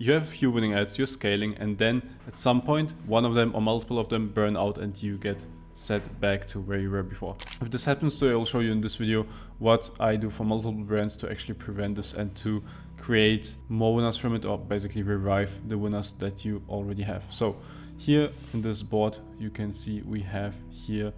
you have a few winning ads, you're scaling, and then at some point, one of them or multiple of them burn out and you get set back to where you were before. If this happens to you, I'll show you in this video what I do for multiple brands to actually prevent this and to create more winners from it, or basically revive the winners that you already have. So here in this board, you can see we have here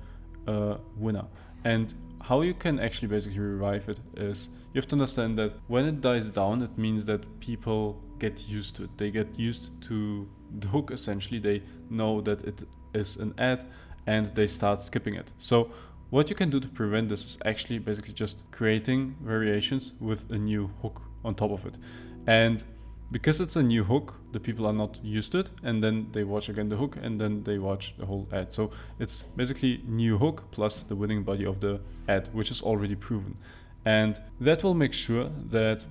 a winner. And how you can actually basically revive it is you have to understand that when it dies down, it means that people get used to it. They get used to the hook essentially. They know that it is an ad and they start skipping it. So what you can do to prevent this is actually basically just creating variations with a new hook on top of it. And because it's a new hook, the people are not used to it, and then they watch again the hook, and then they watch the whole ad. So it's basically new hook plus the winning body of the ad, which is already proven. And that will make sure that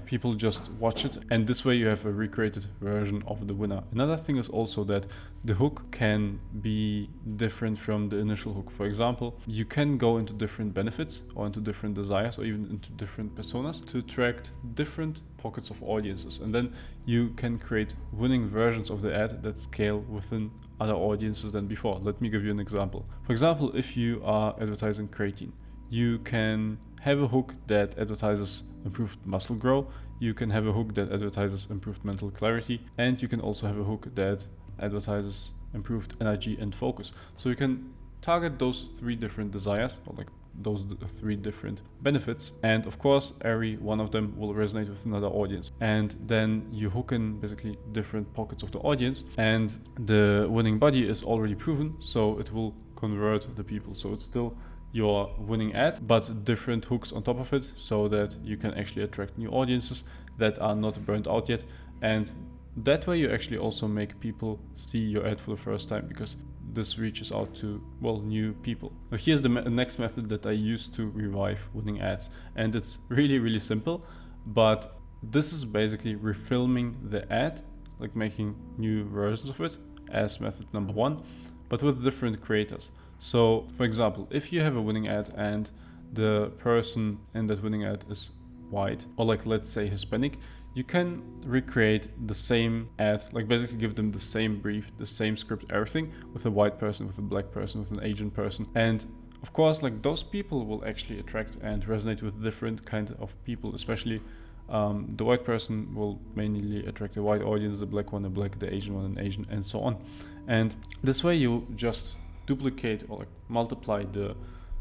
people just watch it, and this way you have a recreated version of the winner. Another thing is also that the hook can be different from the initial hook. For example, you can go into different benefits or into different desires or even into different personas to attract different pockets of audiences, and then you can create winning versions of the ad that scale within other audiences than before. Let me give you an example. For example, if you are advertising creatine, you can have a hook that advertises improved muscle growth, you can have a hook that advertises improved mental clarity, and you can also have a hook that advertises improved energy and focus. So you can target those three different desires, or like those three different benefits, and of course every one of them will resonate with another audience, and then you hook in basically different pockets of the audience, and the winning body is already proven, so it will convert the people. So it's still your winning ad, but different hooks on top of it, so that you can actually attract new audiences that are not burnt out yet. And that way you actually also make people see your ad for the first time, because this reaches out to, well, new people. Now here's the next method that I use to revive winning ads, and it's really, really simple, but this is basically refilming the ad, like making new versions of it as method number one, but with different creators. So for example, if you have a winning ad and the person in that winning ad is white, or like let's say Hispanic, you can recreate the same ad, like basically give them the same brief, the same script, everything, with a white person, with a black person, with an Asian person. And of course, like those people will actually attract and resonate with different kinds of people, especially the white person will mainly attract a white audience, the black one a black, the Asian one an Asian, and so on. And this way you just duplicate or like multiply the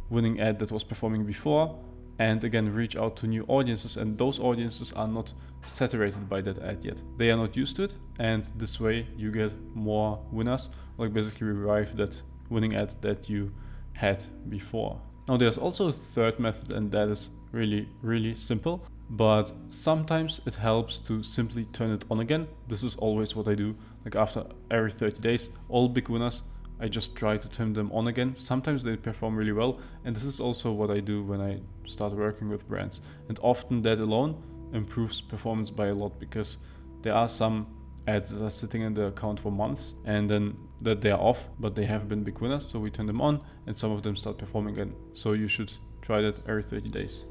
winning ad that was performing before, and again reach out to new audiences, and those audiences are not saturated by that ad yet. They are not used to it, and this way you get more winners, like basically revive that winning ad that you had before. Now there's also a third method, and that is really, really simple, but sometimes it helps to simply turn it on again. This is always what I do, like after every 30 days, all big winners, I just try to turn them on again. Sometimes they perform really well, and this is also what I do when I start working with brands. And often that alone improves performance by a lot, because there are some ads that are sitting in the account for months and then that they are off, but they have been big winners, so we turn them on and some of them start performing again. So you should try that every 30 days.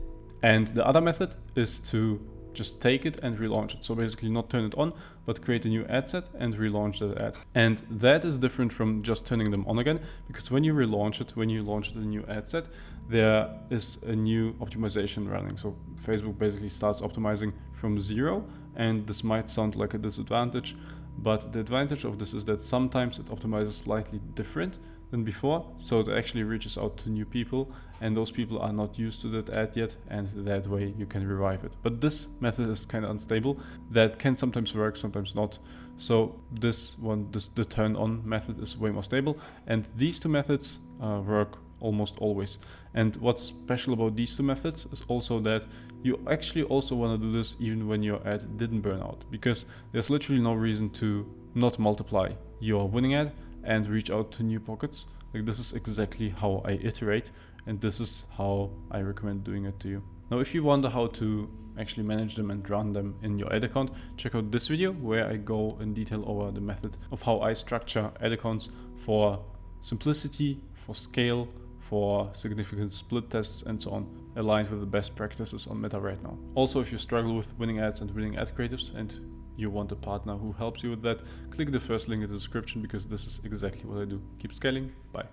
And the other method is to just take it and relaunch it. So basically not turn it on, but create a new ad set and relaunch that ad. And that is different from just turning them on again, because when you relaunch it, when you launch the new ad set, there is a new optimization running. So Facebook basically starts optimizing from zero, and this might sound like a disadvantage, but the advantage of this is that sometimes it optimizes slightly different than before, so it actually reaches out to new people, and those people are not used to that ad yet, and that way you can revive it. But this method is kind of unstable. That can sometimes work, sometimes not. So this one, the turn on method, is way more stable, and these two methods work almost always. And what's special about these two methods is also that you actually also want to do this even when your ad didn't burn out, because there's literally no reason to not multiply your winning ad and reach out to new pockets. Like, this is exactly how I iterate, and this is how I recommend doing it to you. Now, if you wonder how to actually manage them and run them in your ad account, check out this video where I go in detail over the method of how I structure ad accounts for simplicity, for scale, for significant split tests, and so on, aligned with the best practices on Meta right now. Also, if you struggle with winning ads and winning ad creatives and you want a partner who helps you with that, click the first link in the description because this is exactly what I do. Keep scaling. Bye.